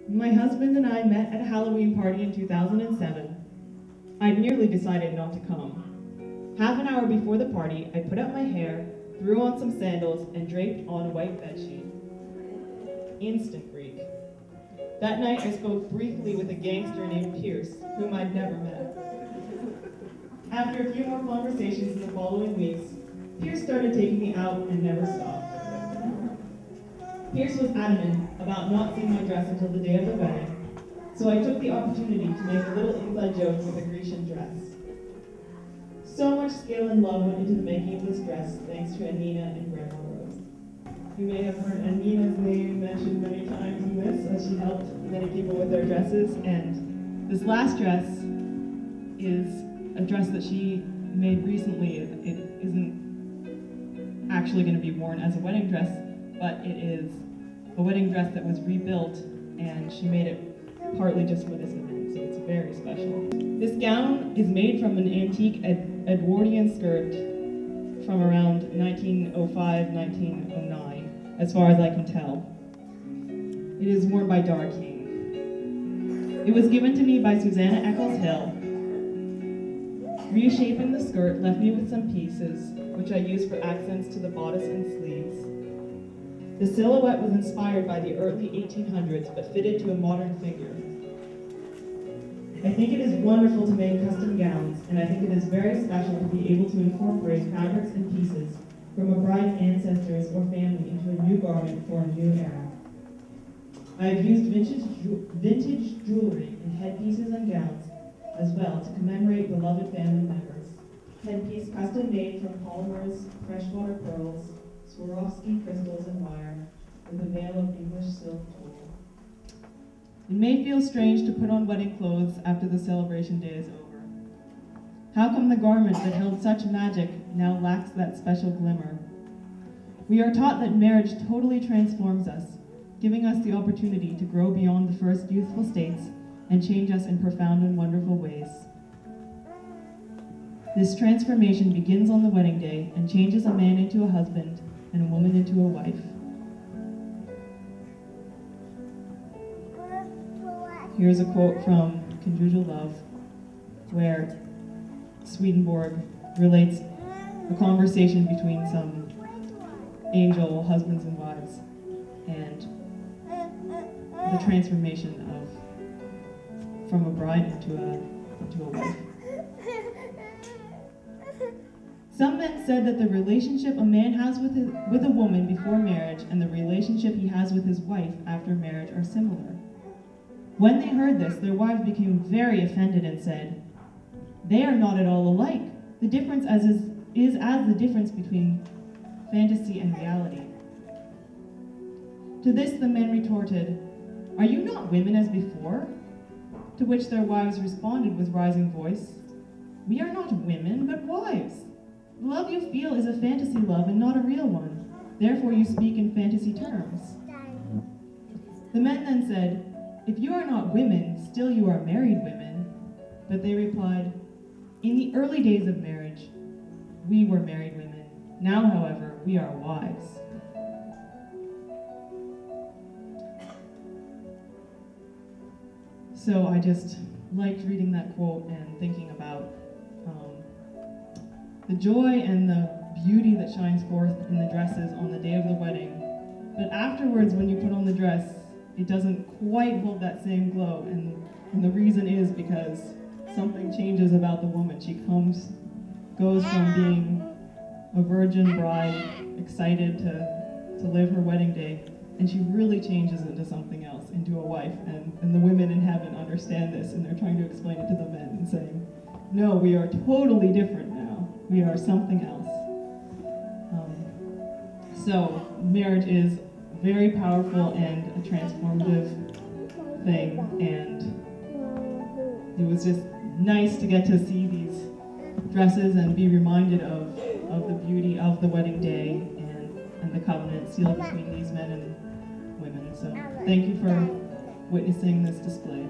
My husband and I met at a Halloween party in 2007. I'd nearly decided not to come. Half an hour before the party, I put up my hair, threw on some sandals, and draped on a white bedsheet. Instant freak. That night, I spoke briefly with a gangster named Pierce, whom I'd never met. After a few more conversations in the following weeks, Pierce started taking me out and never stopped. Pierce was adamant about not seeing my dress until the day of the wedding, so I took the opportunity to make a little inside joke with a Grecian dress. So much skill and love went into the making of this dress, thanks to Anina and Grandma Rose. You may have heard Anina's name mentioned many times in this, as she helped many people with their dresses, and this last dress is a dress that she made recently. It isn't actually going to be worn as a wedding dress, but it is a wedding dress that was rebuilt, and she made it partly just for this event, so it's very special. This gown is made from an antique Edwardian skirt from around 1905, 1909, as far as I can tell. It is worn by Dar King. It was given to me by Susanna Eccles Hill. Reshaping the skirt left me with some pieces, which I used for accents to the bodice and sleeves. The silhouette was inspired by the early 1800s, but fitted to a modern figure. I think it is wonderful to make custom gowns, and I think it is very special to be able to incorporate fabrics and pieces from a bride's ancestors or family into a new garment for a new era. I have used vintage jewelry in headpieces and gowns, as well, to commemorate beloved family members. Headpiece custom made from polymers, freshwater pearls, Swarovski crystals and wire, with a veil of English silk tulle. It may feel strange to put on wedding clothes after the celebration day is over. How come the garment that held such magic now lacks that special glimmer? We are taught that marriage totally transforms us, giving us the opportunity to grow beyond the first youthful states and change us in profound and wonderful ways. This transformation begins on the wedding day and changes a man into a husband and a woman into a wife. Here's a quote from Conjugal Love, where Swedenborg relates a conversation between some angel husbands and wives and the transformation from a bride into a wife. Some men said that the relationship a man has with a woman before marriage and the relationship he has with his wife after marriage are similar. When they heard this, their wives became very offended and said, "They are not at all alike. The difference is as the difference between fantasy and reality." To this the men retorted, "Are you not women as before?" To which their wives responded with rising voice, "We are not women, but wives. The love you feel is a fantasy love and not a real one. Therefore you speak in fantasy terms." The men then said, "If you are not women, still you are married women." But they replied, "In the early days of marriage, we were married women. Now, however, we are wives." So I just liked reading that quote and thinking about the joy and the beauty that shines forth in the dresses on the day of the wedding. But afterwards, when you put on the dress, it doesn't quite hold that same glow. And the reason is because something changes about the woman. She goes from being a virgin bride, excited to live her wedding day, and she really changes into something else, into a wife. And the women in heaven understand this, and they're trying to explain it to the men and saying, "No, we are totally different now. We are something else." So marriage is very powerful and a transformative thing, and it was just nice to get to see these dresses and be reminded of the beauty of the wedding day and the covenant sealed between these men and women. So thank you for witnessing this display.